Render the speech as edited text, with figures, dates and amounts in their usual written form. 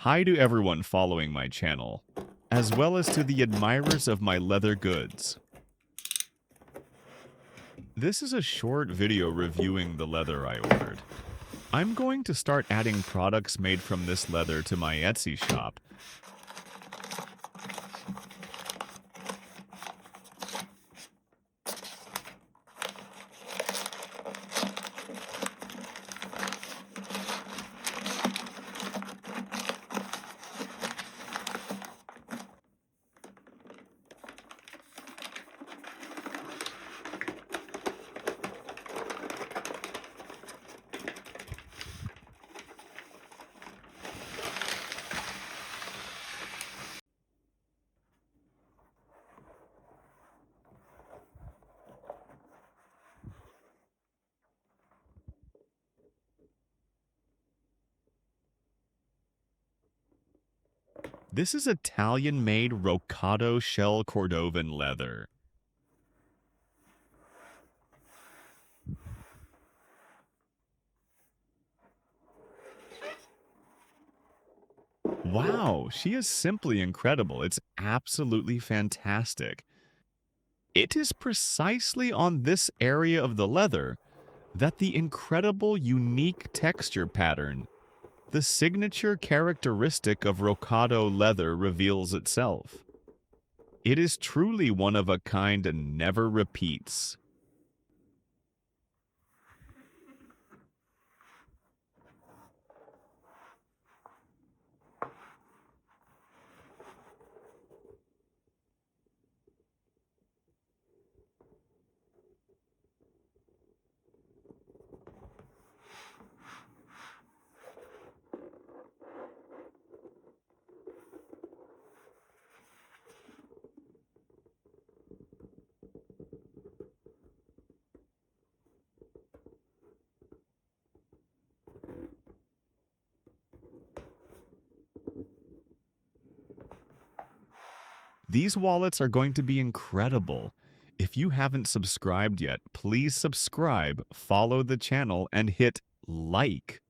Hi to everyone following my channel, as well as to the admirers of my leather goods. This is a short video reviewing the leather I ordered. I'm going to start adding products made from this leather to my Etsy shop. This is Italian-made Rocado shell Cordovan leather. Wow, she is simply incredible. It's absolutely fantastic. It is precisely on this area of the leather that the incredible unique texture pattern, the signature characteristic of Rocado leather, reveals itself. It is truly one of a kind and never repeats. These wallets are going to be incredible. If you haven't subscribed yet, please subscribe, follow the channel, and hit like.